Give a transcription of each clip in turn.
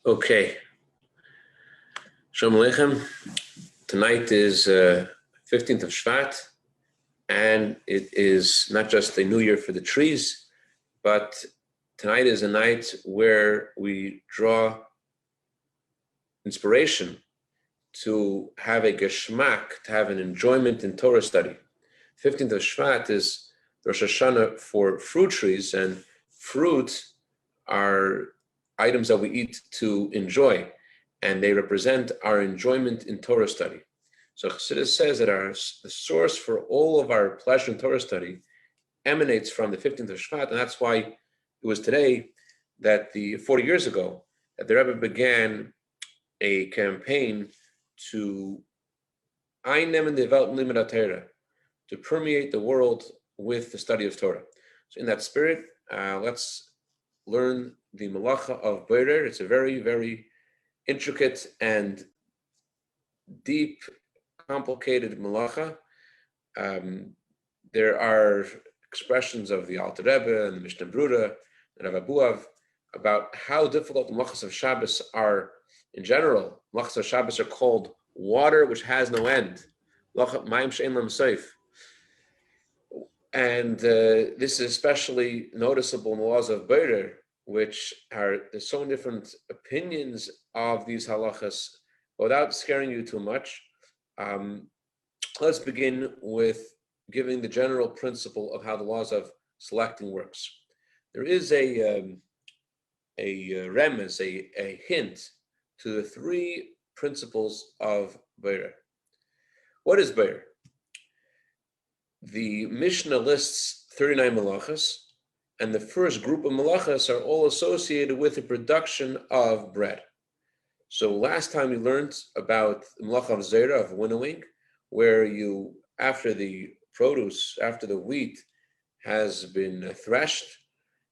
Okay. Shalom Aleichem. Tonight is 15th of Shvat, and it is not just a new year for the trees, but tonight is a night where we draw inspiration to have a geschmack, to have an enjoyment in Torah study. 15th of Shvat is Rosh Hashanah for fruit trees, and fruit are items that we eat to enjoy, and they represent our enjoyment in Torah study. So chassidus says that the source for all of our pleasure in Torah study emanates from the 15th of Shvat, and that's why it was today that 40 years ago, that the Rebbe began a campaign to to permeate the world with the study of Torah. So in that spirit, let's learn the melacha of Borer. It's a very, very intricate and deep, complicated melacha. There are expressions of the Alter Rebbe and the Mishnah Brura and Rav Abuav about how difficult the melachas of Shabbos are in general. Melachas of Shabbos are called water which has no end. And this is especially noticeable in the laws of Borer, which there's so many different opinions of these halachas. Without scaring you too much, let's begin with giving the general principle of how the laws of selecting works. There is a remez, a hint to the three principles of Borer. What is Borer? The Mishnah lists 39 malachas, and the first group of malachas are all associated with the production of bread. So last time we learned about the malacha of zera, of winnowing, where you, after the produce, after the wheat has been threshed,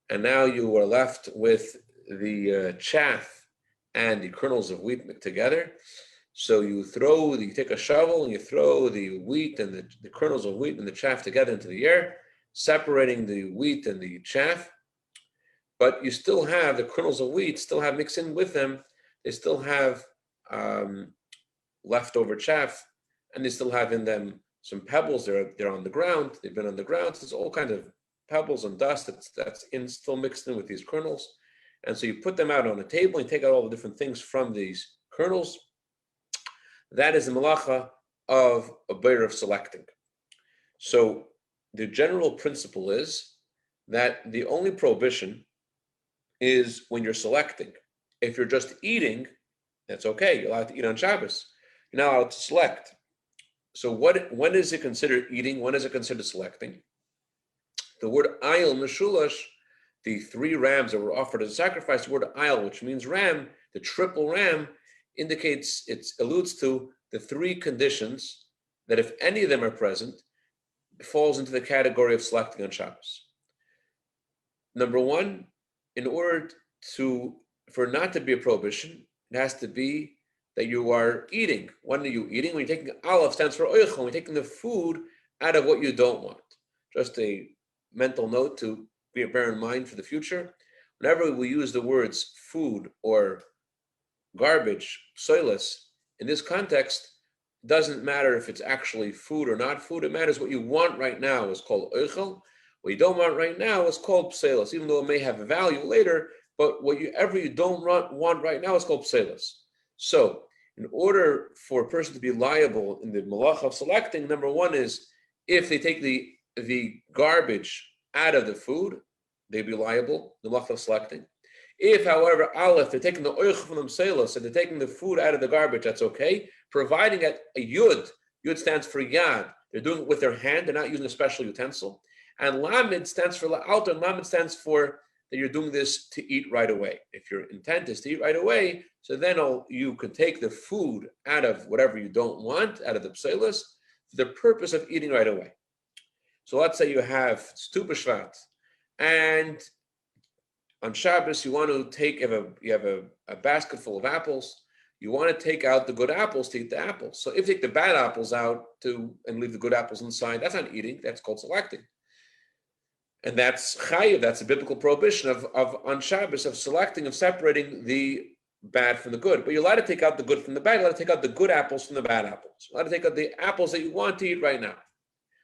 and now you are left with the chaff and the kernels of wheat together. So you take a shovel and you throw the wheat and the kernels of wheat and the chaff together into the air, separating the wheat and the chaff, but you still have the kernels of wheat, still have mixed in with them, they still have leftover chaff, and they still have in them some pebbles. They're on the ground, they've been on the ground, so there's all kinds of pebbles and dust that's still mixed in with these kernels. And so you put them out on a table and take out all the different things from these kernels. That is the malacha of a Borer of selecting. So the general principle is that the only prohibition is when you're selecting. If you're just eating, that's okay. You're allowed to eat on Shabbos. You're not allowed to select. So when is it considered eating? When is it considered selecting? The word ayil meshulash, the 3 rams that were offered as a sacrifice, the word ayil, which means ram, the triple ram, alludes to the 3 conditions that if any of them are present, it falls into the category of selecting on Shabbos. Number 1, in order for not to be a prohibition, it has to be that you are eating. When are you eating? When you're taking aleph stands for oichel, when you're taking the food out of what you don't want. Just a mental note to bear in mind for the future. Whenever we use the words food or garbage, psoilus, in this context, it doesn't matter if it's actually food or not food. It matters what you want right now is called oichel. What you don't want right now is called psoilus, even though it may have a value later, but whatever you don't want right now is called psoilus. So, in order for a person to be liable in the malacha of selecting, number 1 is if they take the garbage out of the food, they'd be liable, the malacha of selecting. If, however, aleph, they're taking the oich from them psoilus and they're taking the food out of the garbage, that's okay, providing that a yud stands for yad, they're doing it with their hand, they're not using a special utensil, and lamed stands for la'alta, and lamed stands for that you're doing this to eat right away. If your intent is to eat right away, so then you can take the food out of whatever you don't want, out of the psoilus, for the purpose of eating right away. So let's say you have Tu B'Shvat, and on Shabbos you want to take, you have a basket full of apples, you want to take out the good apples to eat the apples. So if you take the bad apples out and leave the good apples inside, that's not eating, that's called selecting. And that's chayiv, that's a biblical prohibition of on Shabbos, of selecting, of separating the bad from the good, but you're allowed to take out the good from the bad. You're allowed to take out the good apples from the bad apples. You're allowed to take out the apples that you want to eat right now.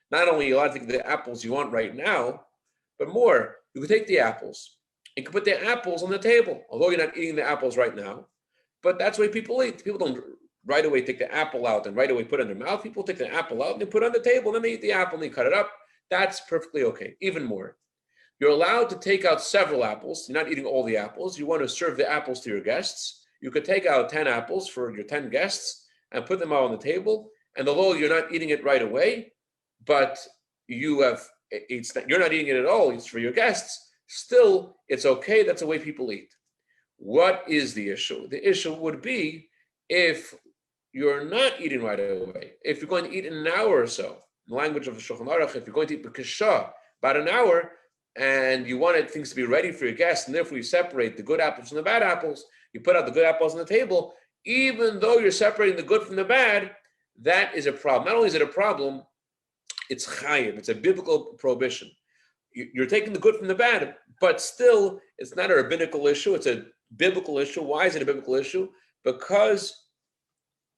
Not only are you allowed to take the apples you want right now, but more, you can take the apples. You can put the apples on the table, although you're not eating the apples right now. But that's the way people eat. People don't right away take the apple out and right away put it in their mouth. People take the apple out and they put it on the table, and then they eat the apple and they cut it up. That's perfectly okay. Even more, you're allowed to take out several apples. You're not eating all the apples. You want to serve the apples to your guests. You could take out 10 apples for your 10 guests and put them out on the table. And although you're not eating it right away, but you're not eating it at all, it's for your guests, still, it's okay. That's the way people eat. What is the issue? The issue would be if you're not eating right away. If you're going to eat in an hour or so, in the language of the Shulchan Aruch, if you're going to eat Cashapp about an hour, and you wanted things to be ready for your guests, and therefore you separate the good apples from the bad apples, you put out the good apples on the table, even though you're separating the good from the bad, that is a problem. Not only is it a problem, it's chayiv, it's a biblical prohibition. You're taking the good from the bad, but still, it's not a rabbinical issue, it's a biblical issue. Why is it a biblical issue? Because,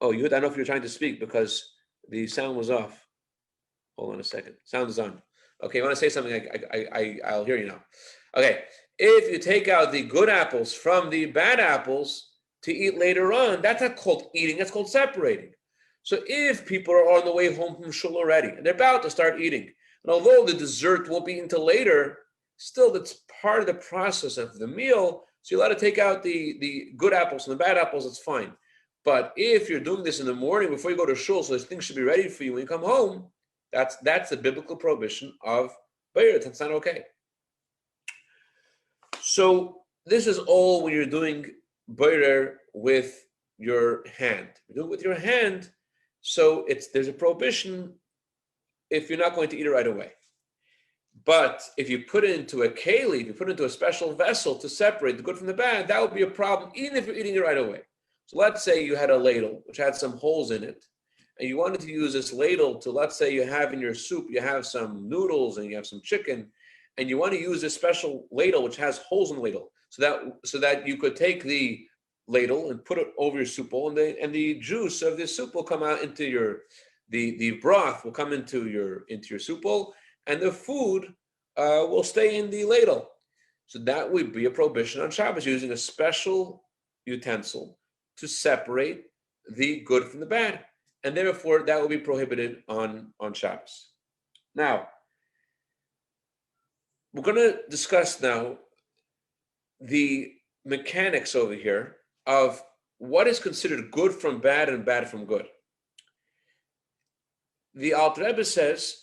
I don't know if you're trying to speak because the sound was off. Hold on a second. Sound is on. Okay, you want to say something? I'll hear you now. Okay, if you take out the good apples from the bad apples to eat later on, that's not called eating, that's called separating. So if people are on the way home from shul already, and they're about to start eating, and although the dessert won't be until later, still that's part of the process of the meal, so you're allowed to take out the good apples and the bad apples, that's fine. But if you're doing this in the morning before you go to shul, so those things should be ready for you when you come home, that's the biblical prohibition of bairat. That's not okay. So this is all when you're doing bairat with your hand. You do it with your hand, so there's a prohibition if you're not going to eat it right away. But if you put it into a keli, if you put it into a special vessel to separate the good from the bad, that would be a problem, even if you're eating it right away. So let's say you had a ladle which had some holes in it, and you wanted to use this ladle to, let's say you have in your soup, you have some noodles and you have some chicken, and you want to use this special ladle which has holes in the ladle, so that you could take the ladle and put it over your soup bowl, and the juice of the soup will come out into the broth will come into your soup bowl, and the food will stay in the ladle. So that would be a prohibition on Shabbos, using a special utensil to separate the good from the bad. And therefore, that will be prohibited on Shabbos. Now, we're going to discuss now the mechanics over here of what is considered good from bad and bad from good. The Alter Rebbe says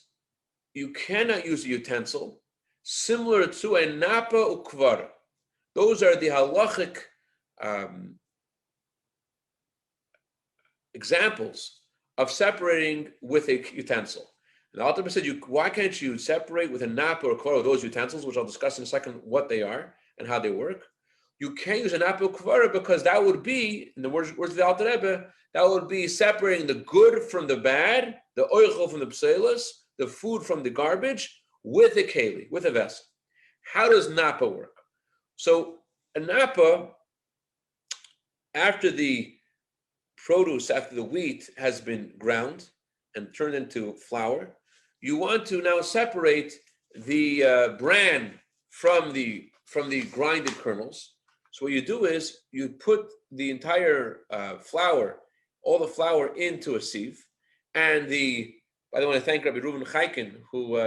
you cannot use a utensil similar to a napa ukvara. Those are the halachic examples of separating with a utensil. And the Alter Rebbe said, why can't you separate with a napa or kvara, those utensils, which I'll discuss in a second what they are and how they work. You can't use a napa or kvara because that would be, in the words of the Alter Rebbe, that would be separating the good from the bad, the oichel from the pselos, the food from the garbage, with a keli, with a vessel. How does napa work? So a napa, after the produce, after the wheat has been ground and turned into flour, you want to now separate the bran from the grinded kernels. So what you do is you put the entire flour, all the flour, into a sieve. And by the way, I thank Rabbi Reuven Chaikin, who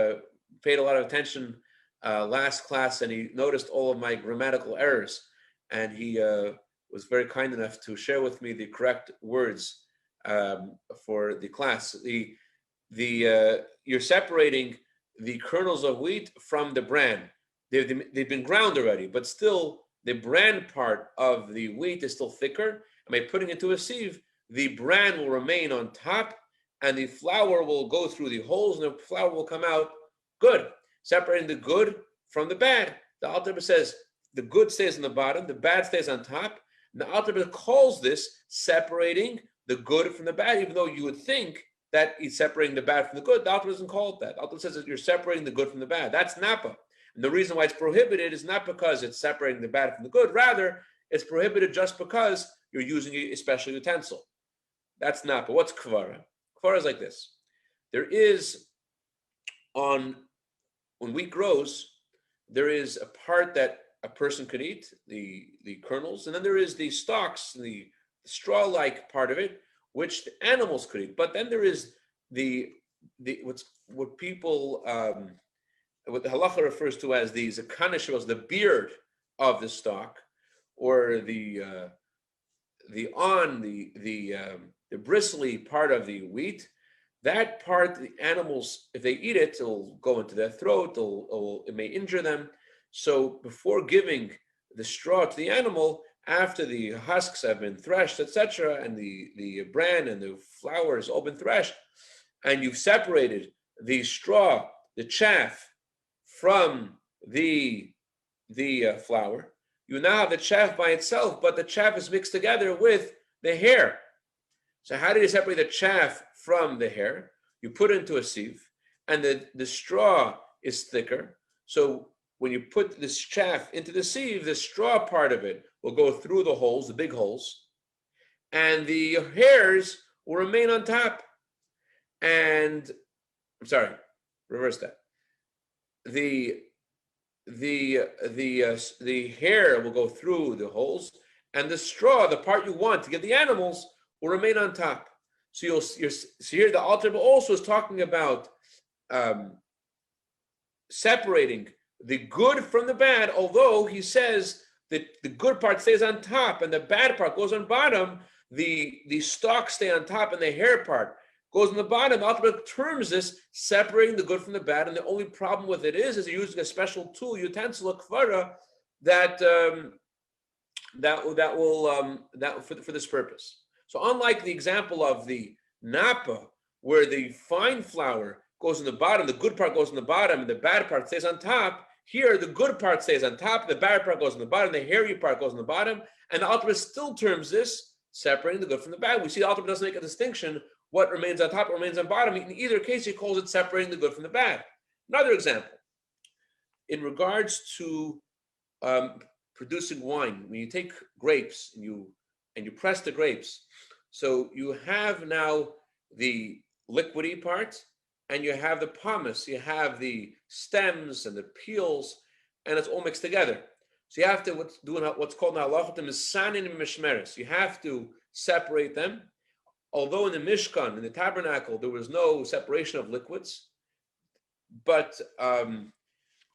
paid a lot of attention last class, and he noticed all of my grammatical errors, and he was very kind enough to share with me the correct words for the class. You're separating the kernels of wheat from the bran. They've been ground already, but still the bran part of the wheat is still thicker. And by putting it into a sieve, the bran will remain on top, and the flour will go through the holes, and the flour will come out good, separating the good from the bad. The Alter Rebbe says the good stays on the bottom, the bad stays on top. And the Alter Rebbe calls this separating the good from the bad, even though you would think that he's separating the bad from the good. The Alter Rebbe doesn't call it that. The Alter Rebbe says that you're separating the good from the bad. That's napa. And the reason why it's prohibited is not because it's separating the bad from the good. Rather, It's prohibited just because you're using a special utensil. That's not. But what's kvara? Kvara is like this. There is, when wheat grows, there is a part that a person could eat, the kernels, and then there is the stalks, the straw-like part of it, which the animals could eat. But then there is what the halacha refers to as the zakana, the beard of the stalk, or the bristly part of the wheat. That part, the animals, if they eat it, it'll go into their throat. It may injure them. So before giving the straw to the animal, after the husks have been threshed, etc., and the bran and the flour has all been threshed, and you've separated the straw, the chaff, from the flour, you now have the chaff by itself, but the chaff is mixed together with the hair. So how do you separate the chaff from the hair? You put it into a sieve, and the straw is thicker. So when you put this chaff into the sieve, the straw part of it will go through the holes, the big holes, and the hairs will remain on top. And I'm sorry, reverse that. The hair will go through the holes, and the straw, the part you want to give the animals, will remain on top. So here the Alter Rebbe also is talking about separating the good from the bad, although he says that the good part stays on top and the bad part goes on bottom. The stalks stay on top and the hair part goes on the bottom. The Alter Rebbe terms this separating the good from the bad, and the only problem with it is you're using a special tool, utensil, a kvara, that will for this purpose. So unlike the example of the napa, where the fine flour goes on the bottom, the good part goes on the bottom, and the bad part stays on top, here the good part stays on top, the bad part goes on the bottom, the hairy part goes on the bottom, and the Alter Rebbe still terms this separating the good from the bad. We see the Alter Rebbe doesn't make a distinction what remains on top, what remains on bottom. In either case, he calls it separating the good from the bad. Another example, in regards to producing wine, when you take grapes and you press the grapes, so you have now the liquidy part, and you have the pomace, you have the stems and the peels, and it's all mixed together. So you have to what's called halacha misanin mishmeres. You have to separate them. Although in the Mishkan, in the tabernacle, there was no separation of liquids, but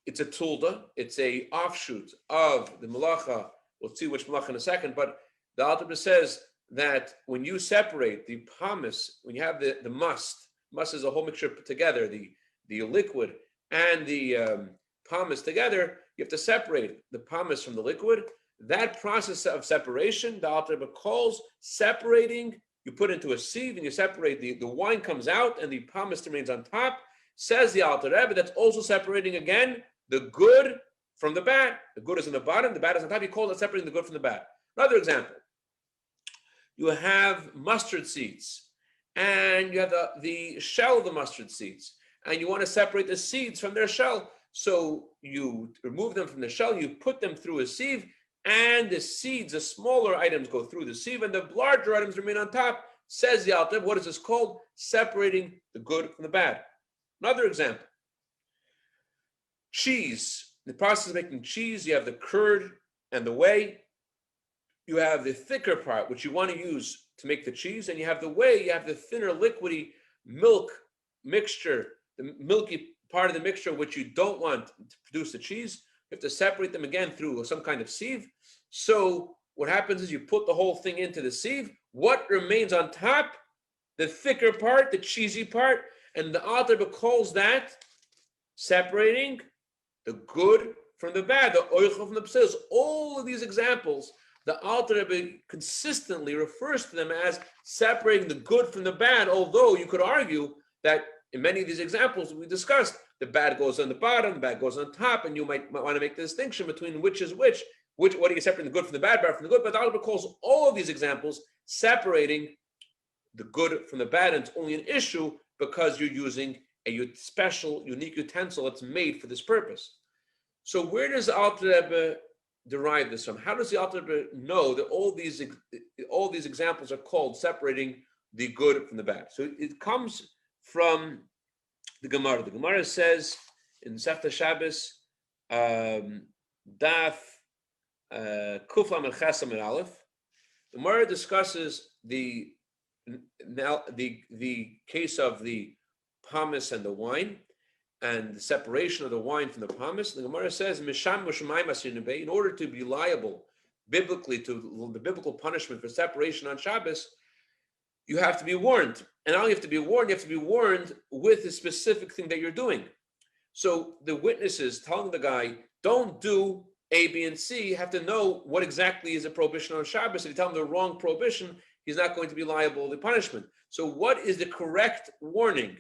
it's a tulda, it's a offshoot of the melacha. We'll see which melacha in a second, but the Alter Rebbe says that when you separate the pomace, when you have the must is a whole mixture put together, the liquid and the pomace together, you have to separate the pomace from the liquid. That process of separation, the Alter Rebbe calls separating. You put into a sieve and you separate, the wine comes out and the pomace remains on top. Says the Alter Rebbe, that's also separating again the good from the bad. The good is in the bottom, the bad is on top. He calls it separating the good from the bad. Another example, you have mustard seeds and you have the shell of the mustard seeds, and you want to separate the seeds from their shell. So you remove them from the shell, you put them through a sieve, and the seeds, the smaller items, go through the sieve, and the larger items remain on top. Says the Alter Rebbe, what is this called? Separating the good from the bad. Another example, cheese. In the process of making cheese, you have the curd and the whey. You have the thicker part, which you want to use to make the cheese, and you have the whey, you have the thinner, liquidy milk mixture, the milky part of the mixture, which you don't want to produce the cheese. You have to separate them again through some kind of sieve. So what happens is you put the whole thing into the sieve. What remains on top? The thicker part, the cheesy part, and the Alter Rebbe calls that separating the good from the bad, the oichel from the pseus. All of these examples, the Alter Rebbe consistently refers to them as separating the good from the bad, although you could argue that in many of these examples we discussed, the bad goes on the bottom, the bad goes on top, and you might want to make the distinction between which is which, what are you separating the good from the bad from the good, but the Alter Rebbe calls all of these examples separating the good from the bad, and it's only an issue because you're using a special, unique utensil that's made for this purpose. So where does the Alter Rebbe derive this from? How does the Alter Rebbe know that all these examples are called separating the good from the bad? So it comes from the Gemara. The Gemara says in Sefta Shabbos, Daf Kuflam and Chesam and Aleph. The Gemara discusses the case of the pomace and the wine, and the separation of the wine from the pomace. The Gemara says, in order to be liable biblically to the biblical punishment for separation on Shabbos, you have to be warned. And not only have to be warned, you have to be warned with the specific thing that you're doing. So the witnesses telling the guy, don't do A, B, and C, have to know what exactly is a prohibition on Shabbos. If you tell him the wrong prohibition, he's not going to be liable to the punishment. So what is the correct warning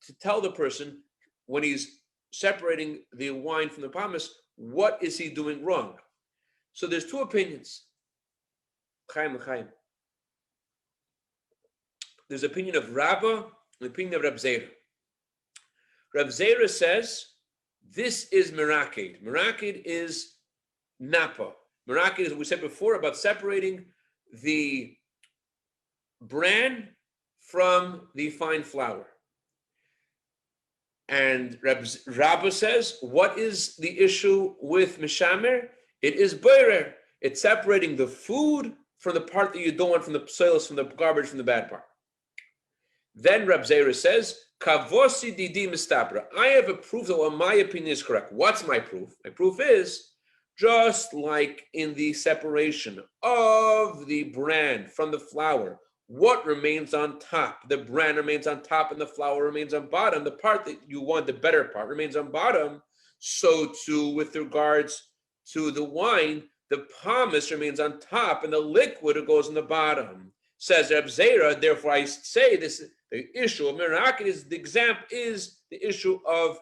to tell the person when he's separating the wine from the pomace? What is he doing wrong? So there's two opinions. Chaim. There's the opinion of Rabbah and the opinion of Reb Zera. Reb Zera says this is meraked. Meraked is napa. Meraked is what we said before about separating the bran from the fine flour. And Rabbah says, what is the issue with mishamer? It is bורר. It's separating the food from the part that you don't want, from the psolos, from the garbage, from the bad part. Then Reb Zera says, Kavosi didi mistabra. I have a proof that my opinion is correct. What's my proof? My proof is just like in the separation of the bran from the flour. What remains on top? The bran remains on top and the flour remains on bottom. The part that you want, the better part, remains on bottom. So too, with regards to the wine, the pomace remains on top and the liquid goes on the bottom. Says Reb Zera, therefore I say this, the issue of meraked is the example, is the issue of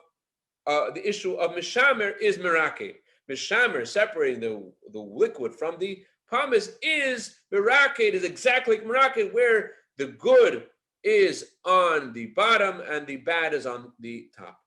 mishamer is meraked. Mishamer, separating the liquid from the pomace, is meraked, is exactly like meraked, where the good is on the bottom and the bad is on the top.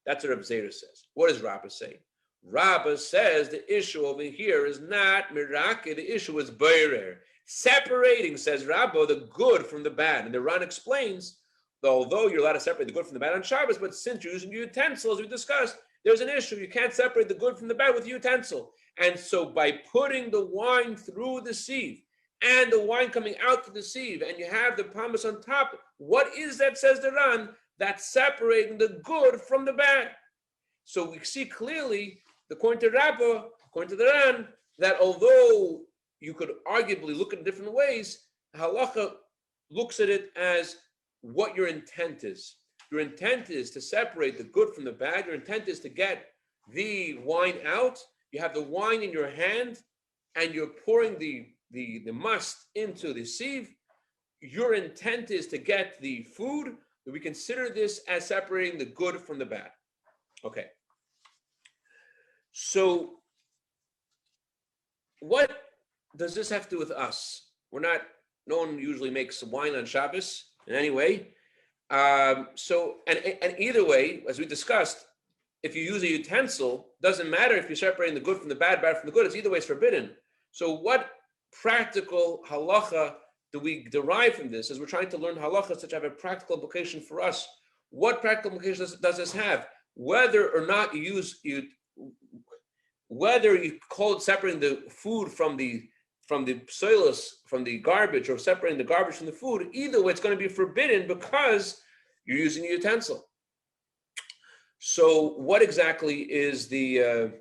That's what Reb Zera says. What does Rabbah say? Rabbah says the issue over here is not meraked, the issue is bורר. Separating, says Rabbah, the good from the bad. And the Ran explains that although you're allowed to separate the good from the bad on Shabbos, but since you're using utensils, we discussed, there's an issue. You can't separate the good from the bad with utensil. And so by putting the wine through the sieve and the wine coming out through the sieve, and you have the pomace on top, what is that, says the Ran? That's separating the good from the bad. So we see clearly, according to Rabbah, according to the Ran, that although you could arguably look at it different ways, halacha looks at it as what your intent is. Your intent is to separate the good from the bad. Your intent is to get the wine out. You have the wine in your hand and you're pouring the must into the sieve. Your intent is to get the food. We consider this as separating the good from the bad. Okay. So what does this have to do with us? No one usually makes wine on Shabbos in any way. So either way, as we discussed, if you use a utensil, doesn't matter if you're separating the good from the bad from the good, it's either way, it's forbidden. So what practical halacha do we derive from this? As we're trying to learn halachas that have a practical implication for us, what practical implications does this have? Whether or not whether you call it separating the food from the psolos, from the garbage, or separating the garbage from the food, either way, it's going to be forbidden because you're using a utensil. So, what exactly is the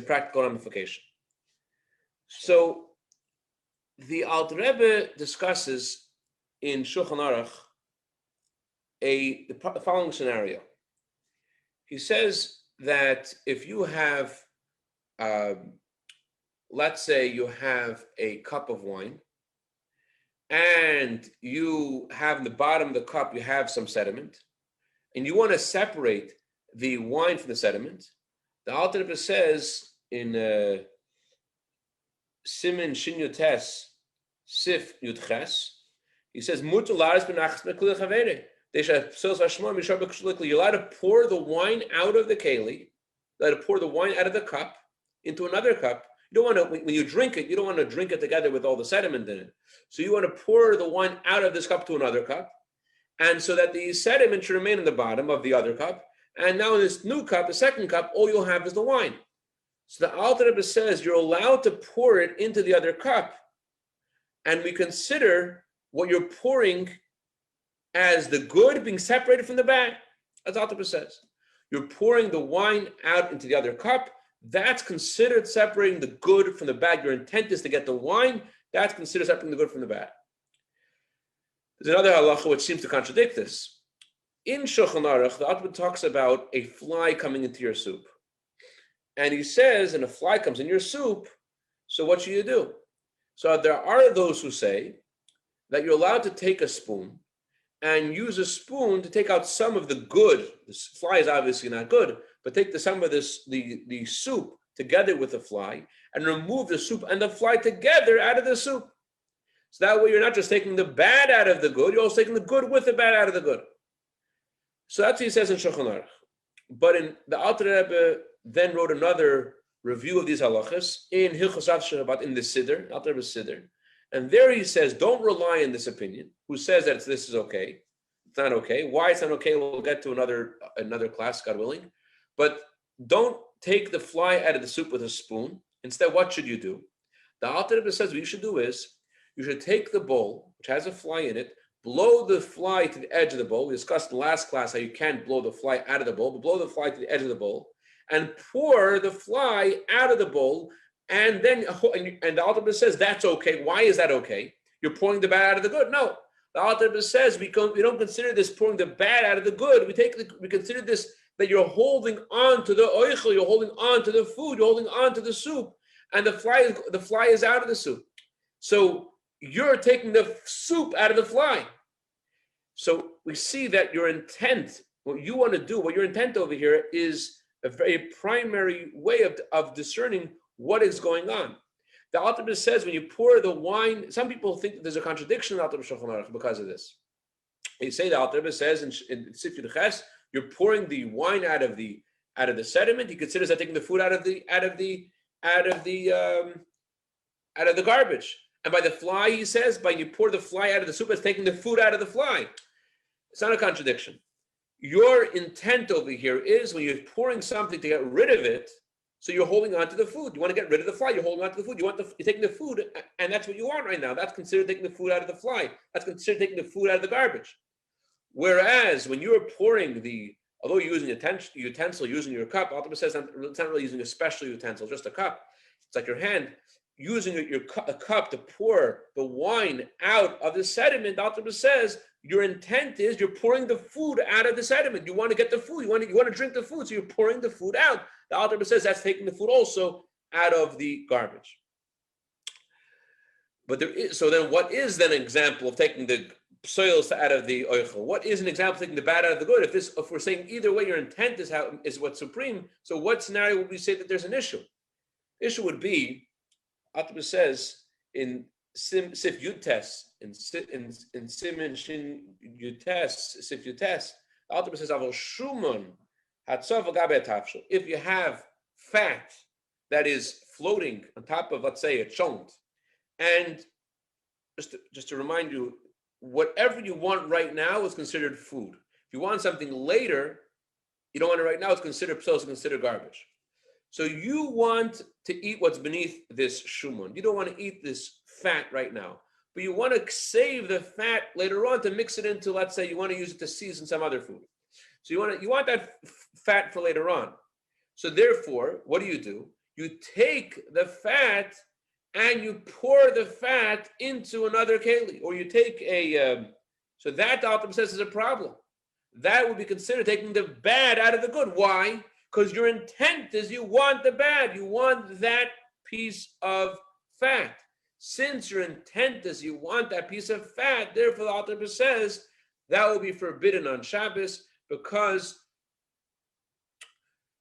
practical ramification? So, the Alter Rebbe discusses in Shulchan Aruch the following scenario. He says that if you have let's say you have a cup of wine and you have in the bottom of the cup, you have some sediment and you want to separate the wine from the sediment. The Alter Rebbe says in Simin Shin Yutes Sif Yudches, he says, you're allowed to pour the wine out of the keli, you're allowed to pour the wine out of the cup, into another cup. You don't want to, when you drink it, you don't want to drink it together with all the sediment in it. So you want to pour the wine out of this cup to another cup, and so that the sediment should remain in the bottom of the other cup. And now in this new cup, the second cup, all you'll have is the wine. So the Alter Rebbe says you're allowed to pour it into the other cup, and we consider what you're pouring as the good being separated from the bad. As Alter Rebbe says, you're pouring the wine out into the other cup. That's considered separating the good from the bad. Your intent is to get the wine. That's considered separating the good from the bad. There's another halacha which seems to contradict this. In Shulchan Aruch, the Alter Rebbe talks about a fly coming into your soup. And he says, and a fly comes in your soup, so what should you do? So there are those who say that you're allowed to take a spoon and use a spoon to take out some of the good. The fly is obviously not good, but take some of the soup together with the fly and remove the soup and the fly together out of the soup. So that way you're not just taking the bad out of the good, you're also taking the good with the bad out of the good. So that's what he says in Shulchan Aruch. But in the Alter Rebbe then wrote another review of these halachas in Hilchos Shabbat in the Siddur, Alter Rebbe's Siddur. And there he says, don't rely on this opinion, who says that this is okay. It's not okay. Why it's not okay, we'll get to another class, God willing. But don't take the fly out of the soup with a spoon. Instead, what should you do? The Alter Rebbe says what you should do is, you should take the bowl, which has a fly in it, blow the fly to the edge of the bowl. We discussed in the last class how you can't blow the fly out of the bowl, but blow the fly to the edge of the bowl, and pour the fly out of the bowl. And then, and the Alter Rebbe says that's okay. Why is that okay? You're pouring the bad out of the good. No, the Alter Rebbe says we don't consider this pouring the bad out of the good. We consider this that you're holding on to the oichel, you're holding on to the food, you're holding on to the soup, and the fly is out of the soup. So you're taking the soup out of the fly. So we see that your intent, what you want to do, what your intent over here is a very primary way of discerning what is going on. The Alter Rebbe says when you pour the wine, some people think that there's a contradiction in the Alter Rebbe Shulchan Aruch because of this. They say the Alter Rebbe says in Sif Yud Ches, you're pouring the wine out of the sediment. He considers that taking the food out of the garbage. And by the fly, he says, by you pour the fly out of the soup, it's taking the food out of the fly. It's not a contradiction. Your intent over here is when you're pouring something to get rid of it, so you're holding on to the food. You want to get rid of the fly, you're holding on to the food. You're taking the food, and that's what you want right now. That's considered taking the food out of the fly. That's considered taking the food out of the garbage. Whereas when you're pouring although you're using a utensil, using your cup, Alter Rebbe says it's not really using a special utensil, just a cup. It's like your hand. Using a cup to pour the wine out of the sediment, the Alter Rebbe says your intent is you're pouring the food out of the sediment. You want to get the food. You want to drink the food, so you're pouring the food out. The Alter Rebbe says that's taking the food also out of the garbage. But so then what is then an example of taking the soils out of the oichel? What is an example of taking the bad out of the good? If we're saying either way, your intent is what's supreme. So what scenario would we say that there's an issue? The issue would be, Alter Rebbe says in Sif Yutes, in Simin Shin Yutes, Sif Yutes, Alter Rebbe says, Avol Shumon Hatzov Agabe Tafshel. If you have fat that is floating on top of, let's say, a chont, and just to remind you, whatever you want right now is considered food. If you want something later, you don't want it right now, it's considered garbage. So you want to eat what's beneath this shumon. You don't want to eat this fat right now, but you want to save the fat later on to mix it into, let's say, you want to use it to season some other food. So you want that fat for later on. So therefore, what do? You take the fat and you pour the fat into another keli, or you take so that the Alter Rebbe says is a problem. That would be considered taking the bad out of the good. Why? Because your intent is you want the bad. You want that piece of fat. Since your intent is you want that piece of fat, therefore the Alter Rebbe says that will be forbidden on Shabbos because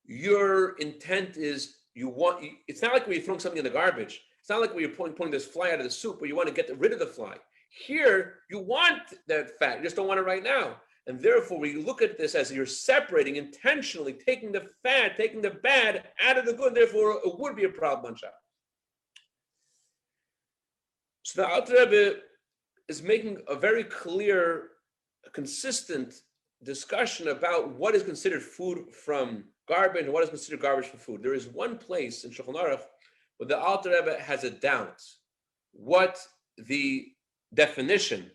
your intent is it's not like when you're throwing something in the garbage. It's not like when you're pulling this fly out of the soup where you want to get rid of the fly. Here, you want that fat. You just don't want it right now. And therefore, we look at this as you're separating intentionally, taking the fat, taking the bad out of the good. Therefore, it would be a problem on Shabbat. So the Alter Rebbe is making a very clear, consistent discussion about what is considered food from garbage and what is considered garbage from food. There is one place in Shulchan Aruch where the Alter Rebbe has a doubt what the definition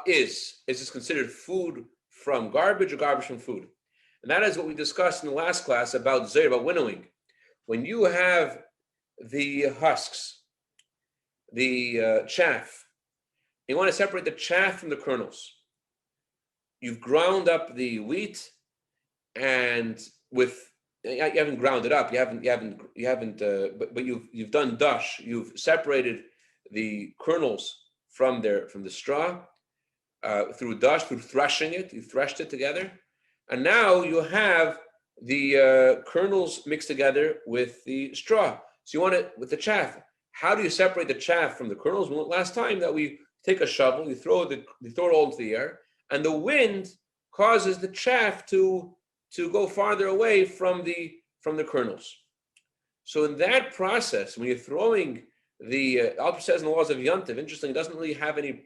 is this considered food from garbage or garbage from food? And that is what we discussed in the last class about Zelle, about winnowing. When you have the husks, the chaff, you want to separate the chaff from the kernels. You've ground up the wheat, and you haven't ground it up. But you've done dash. You've separated the kernels from the straw through dash, through threshing it. You threshed it together, and now you have the kernels mixed together with the straw. So you want it with the chaff. How do you separate the chaff from the kernels? Well, last time that we take a shovel, you throw it all into the air, and the wind causes the chaff to go farther away from the kernels. So in that process, when you're throwing the Alter says in the laws of Yontiv, interesting, it doesn't really have any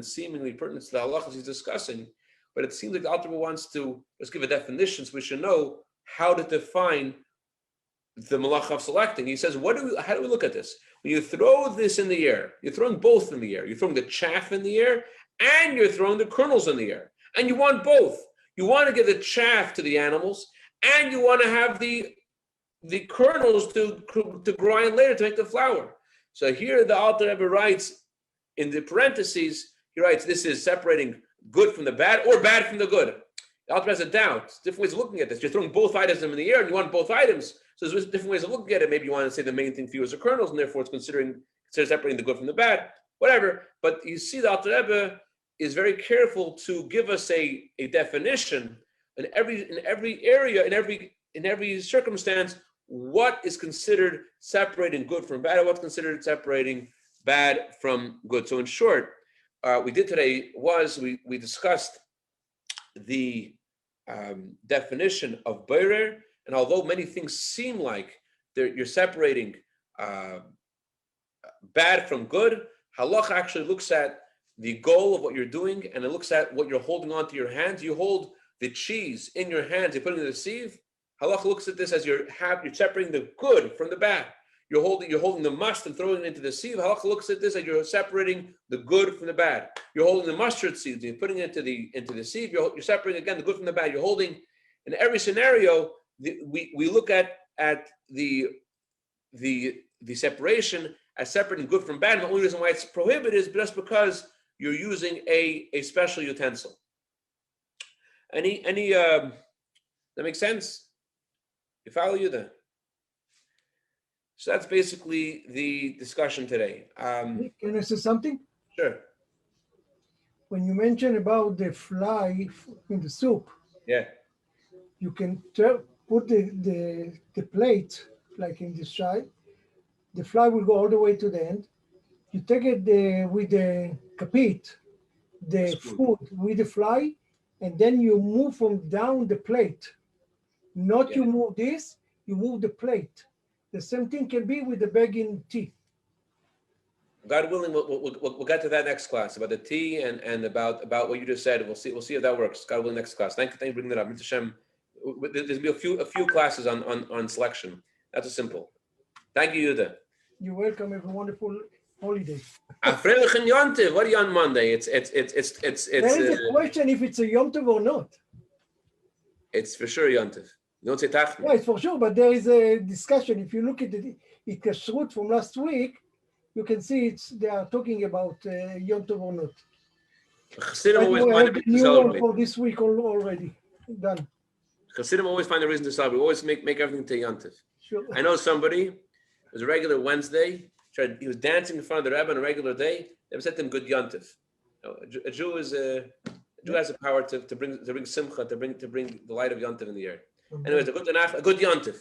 seemingly pertinence to the halachas he's discussing, but it seems like the Alter wants to just give a definition so we should know how to define the melacha of selecting. He says, how do we look at this? When you throw this in the air, you're throwing both in the air. You're throwing the chaff in the air, and you're throwing the kernels in the air. And you want both. You want to give the chaff to the animals, and you want to have the kernels to grind later to make the flour. So here the Alter Rebbe writes, in the parentheses, he writes, this is separating good from the bad or bad from the good. The Alter Rebbe has a doubt. Different ways of looking at this. You're throwing both items in the air, and you want both items. So there's different ways of looking at it. Maybe you want to say the main thing for you is the kernels, and therefore it's consider separating the good from the bad, whatever. But you see the Alter Rebbe is very careful to give us a definition in every area, in every circumstance, what is considered separating good from bad, and what's considered separating bad from good. So in short, we did today was we discussed the definition of bורר, and although many things seem like you're separating bad from good, halacha actually looks at the goal of what you're doing, and it looks at what you're holding onto your hands. You hold the cheese in your hands, you put it in the sieve. Halacha looks at this as you're separating the good from the bad. You're holding the must and throwing it into the sieve. Halacha looks at this as you're separating the good from the bad. You're holding the mustard seeds and you're putting it into the sieve. You're separating again the good from the bad. You're holding, in every scenario, we look at the separation as separating good from bad. And the only reason why it's prohibited is just because you're using a special utensil. That makes sense? You follow you there? So that's basically the discussion today. Can I say something? Sure. When you mention about the fly in the soup, yeah, you can put the plate like in this side. The fly will go all the way to the end. You take it with the kapit, the food with the fly, and then you move from down the plate. Not you move this, you move the plate. The same thing can be with the bag in tea. God willing, we'll get to that next class about the tea and about what you just said. We'll see if that works. God willing, next class. Thank you for bringing that up. Hashem, there's gonna be a few classes on selection. That's a simple. Thank you, Yuda. You're welcome. Have a wonderful holiday. What are you on Monday? It's. There is a question if it's a Yom Tov or not. It's for sure Yom Tov. You don't say Tachlis. Yeah, it's for sure, but there is a discussion. If you look at the Kashrut from last week, you can see they are talking about Yom Tov or not. Chassidim always find a reason to celebrate. For this week already done. Chassidim always find a reason to celebrate. We always make everything to Yom Tov. Sure. I know somebody. It was a regular Wednesday. He was dancing in front of the Rebbe on a regular day. They said to him, "Good Yom Tov." A Jew has the power to bring simcha, to bring the light of Yom Tov in the air. Anyways, a good Yom Tov.